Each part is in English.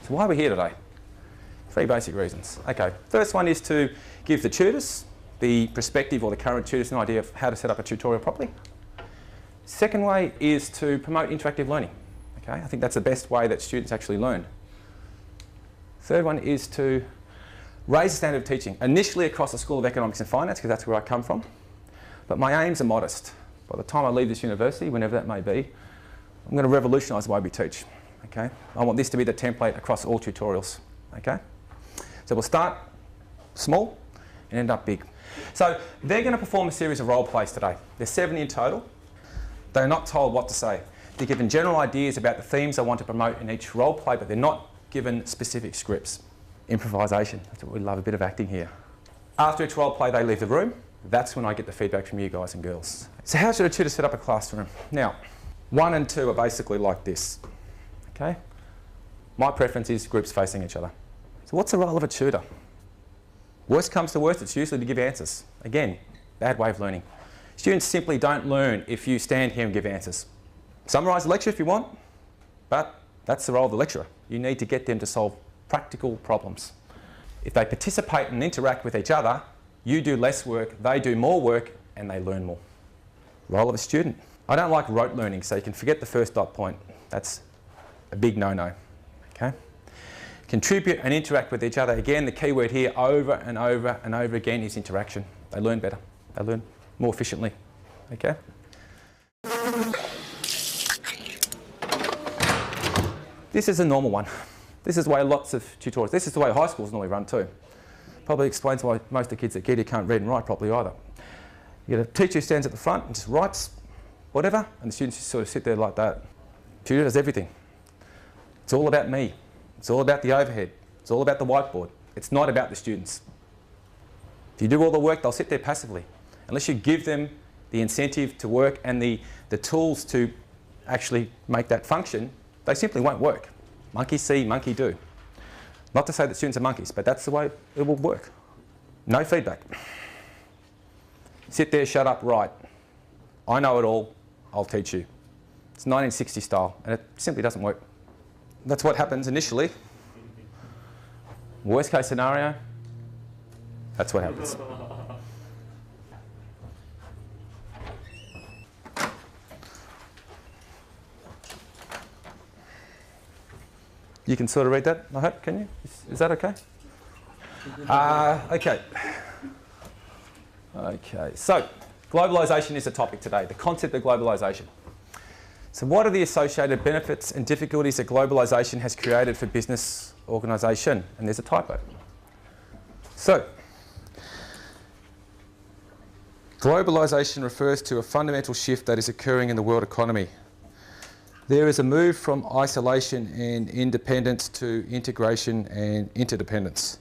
So why are we here today? Three basic reasons. Okay, first one is to give the tutors, the prospective or the current tutors, an idea of how to set up a tutorial properly. Second way is to promote interactive learning. Okay, I think that's the best way that students actually learn. Third one is to raise the standard of teaching, initially across the School of Economics and Finance, because that's where I come from. But my aims are modest. By the time I leave this university, whenever that may be, I'm going to revolutionise the way we teach. Okay? I want this to be the template across all tutorials. Okay? So we'll start small and end up big. So they're going to perform a series of role plays today. There's 7 in total. They're not told what to say. They're given general ideas about the themes they want to promote in each role play, but they're not given specific scripts. Improvisation, that's what we love, a bit of acting here. After each role play, they leave the room. That's when I get the feedback from you guys and girls. So how should a tutor set up a classroom? Now, 1 and 2 are basically like this. Okay? My preference is groups facing each other. So what's the role of a tutor? Worst comes to worst, it's usually to give answers. Again, bad way of learning. Students simply don't learn if you stand here and give answers. Summarise the lecture if you want, but that's the role of the lecturer. You need to get them to solve practical problems. If they participate and interact with each other, you do less work, they do more work, and they learn more. Role of a student. I don't like rote learning, so you can forget the first dot point. That's a big no-no. Okay? Contribute and interact with each other. Again, the key word here over and over and over again is interaction. They learn better. They learn more efficiently. Okay? This is a normal one. This is the way lots of tutorials, this is the way high schools normally run too. Probably explains why most of the kids at Giddy can't read and write properly either. You get a teacher who stands at the front and just writes whatever, and the students just sort of sit there like that. Tutor does everything. It's all about me. It's all about the overhead. It's all about the whiteboard. It's not about the students. If you do all the work, they'll sit there passively. Unless you give them the incentive to work and the tools to actually make that function, they simply won't work. Monkey see, monkey do. Not to say that students are monkeys, but that's the way it will work. No feedback. Sit there, shut up, write. I know it all, I'll teach you. It's 1960 style, and it simply doesn't work. That's what happens initially. Worst case scenario, that's what happens. You can sort of read that, I hope, can you? Is that okay? Okay. Okay, so globalisation is the topic today, the concept of globalisation. So what are the associated benefits and difficulties that globalisation has created for business organisation? And there's a typo. So, globalisation refers to a fundamental shift that is occurring in the world economy. There is a move from isolation and independence to integration and interdependence.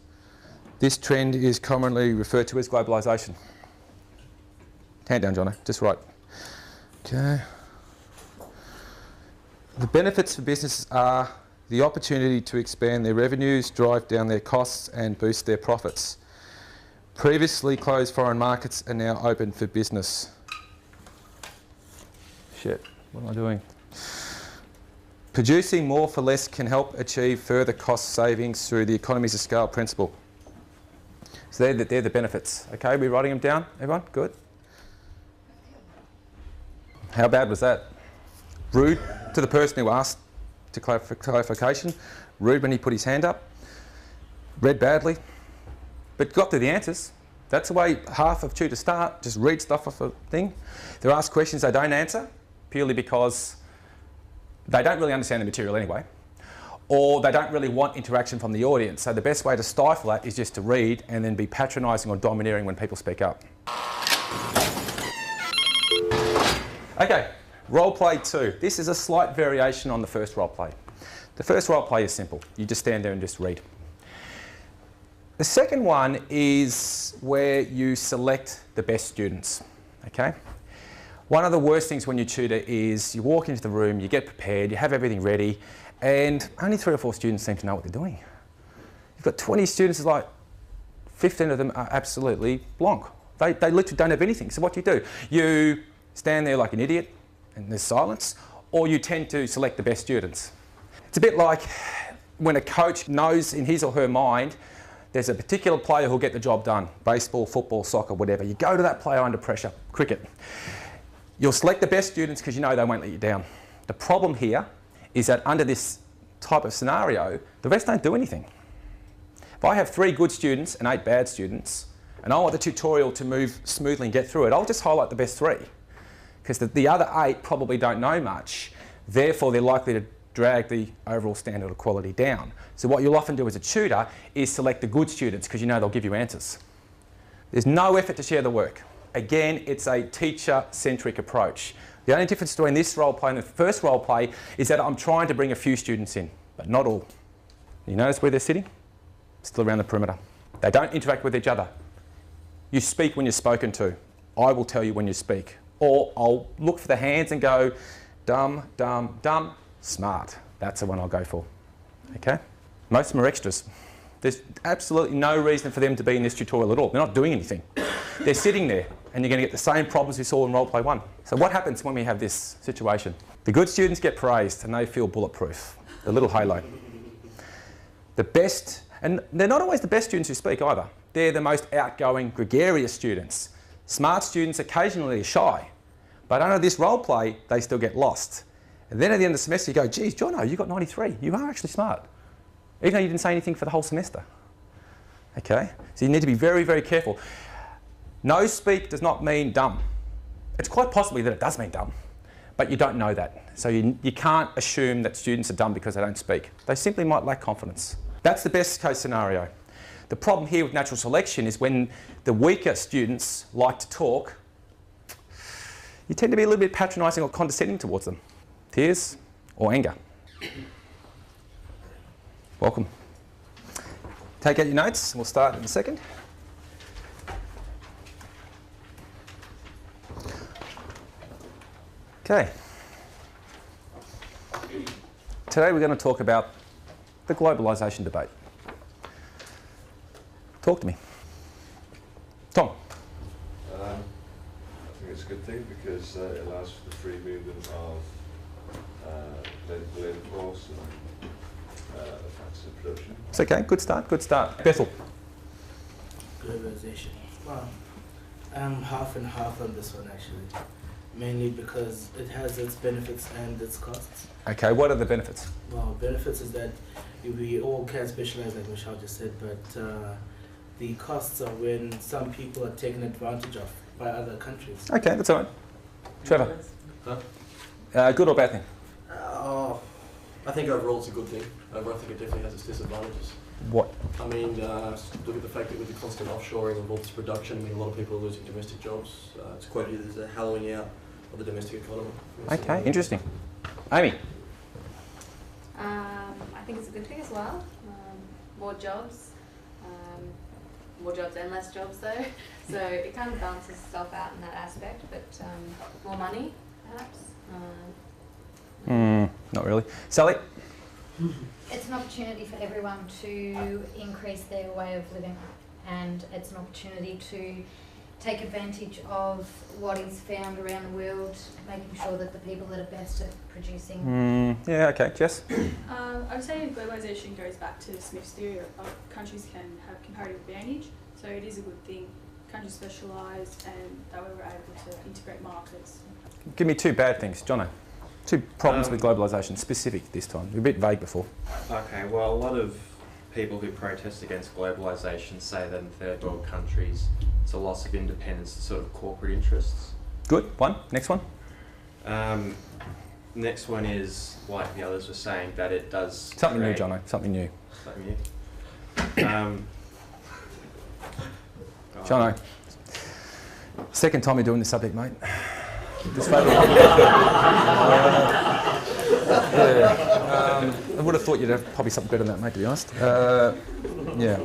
This trend is commonly referred to as globalisation. Hand down, Jono, just right. Okay. The benefits for businesses are the opportunity to expand their revenues, drive down their costs and boost their profits. Previously closed foreign markets are now open for business. Shit, what am I doing? Producing more for less can help achieve further cost savings through the economies of scale principle. So they're the benefits. Okay, we're writing them down, everyone? Good. How bad was that? Rude to the person who asked to clarification. Rude when he put his hand up. Read badly. But got to the answers. That's the way half of tutors start. Just read stuff off a thing. They're asked questions they don't answer, purely because they don't really understand the material anyway, or they don't really want interaction from the audience. So the best way to stifle that is just to read and then be patronising or domineering when people speak up. Okay, role play 2. This is a slight variation on the first role play. The first role play is simple. You just stand there and just read. The second one is where you select the best students, okay? One of the worst things when you tutor is you walk into the room, you get prepared, you have everything ready, and only 3 or 4 students seem to know what they're doing. You've got 20 students, it's like 15 of them are absolutely blanc. They literally don't have anything. So what do? You stand there like an idiot and there's silence, or you tend to select the best students. It's a bit like when a coach knows in his or her mind there's a particular player who'll get the job done, baseball, football, soccer, whatever, you go to that player under pressure, cricket. You'll select the best students because you know they won't let you down. The problem here is that under this type of scenario, the rest don't do anything. If I have 3 good students and 8 bad students, and I want the tutorial to move smoothly and get through it, I'll just highlight the best 3. Because the other 8 probably don't know much, therefore they're likely to drag the overall standard of quality down. So what you'll often do as a tutor is select the good students because you know they'll give you answers. There's no effort to share the work. Again, it's a teacher-centric approach. The only difference between this role play and the first role play is that I'm trying to bring a few students in, but not all. You notice where they're sitting? Still around the perimeter. They don't interact with each other. You speak when you're spoken to. I will tell you when you speak. Or I'll look for the hands and go, dumb, dumb, dumb, smart. That's the one I'll go for. Okay? Most of them are extras. There's absolutely no reason for them to be in this tutorial at all. They're not doing anything. They're sitting there and you're going to get the same problems we saw in role play 1. So what happens when we have this situation? The good students get praised and they feel bulletproof. The little halo. The best, and they're not always the best students who speak either. They're the most outgoing, gregarious students. Smart students occasionally are shy, but under this role play, they still get lost. And then at the end of the semester, you go, geez, Jono, you got 93. You are actually smart, even though you didn't say anything for the whole semester. Okay? So you need to be very, very careful. No speak does not mean dumb. It's quite possibly that it does mean dumb, but you don't know that. So you can't assume that students are dumb because they don't speak. They simply might lack confidence. That's the best case scenario. The problem here with natural selection is when the weaker students like to talk, you tend to be a little bit patronising or condescending towards them. Tears or anger. Welcome. Take out your notes, we'll start in a second. Okay. Today we're going to talk about the globalisation debate. Talk to me. Tom. I think it's a good thing because it allows for the free movement of labour force and factors of production. It's okay, good start, good start. Bethel. Globalisation. Well, I'm half and half on this one actually. Mainly because it has its benefits and its costs. Okay, what are the benefits? Well, benefits is that we all can specialise, like Michelle just said, but the costs are when some people are taken advantage of by other countries. Okay, that's all right. Trevor. Huh? Good or bad thing? I think overall it's a good thing. However, I think it definitely has its disadvantages. What? I mean, look at the fact that with the constant offshoring of all this production, I mean, a lot of people are losing domestic jobs. It's quoted as a hollowing out of the domestic economy. Okay, interesting. Amy? I think it's a good thing as well. More jobs and less jobs though. So it kind of balances itself out in that aspect, but more money perhaps. Not really. Sally? It's an opportunity for everyone to increase their way of living, and it's an opportunity to take advantage of what is found around the world, making sure that the people that are best at producing. Yeah, okay. Jess? I would say globalisation goes back to Smith's theory of countries can have comparative advantage, so it is a good thing. Countries specialise and that way we're able to integrate markets. Give me 2 bad things. Jono? 2 problems with globalisation, specific this time. You're a bit vague before. Okay, well, a lot of people who protest against globalisation say that in third world countries it's a loss of independence to sort of corporate interests. Good. 1. Next one. Next one is, like the others were saying, that it does Something new, Jono. Something new. Something new. Jono. Second time you're doing this subject, mate. This I would have thought you'd have probably something better than that, mate, to be honest. Yeah.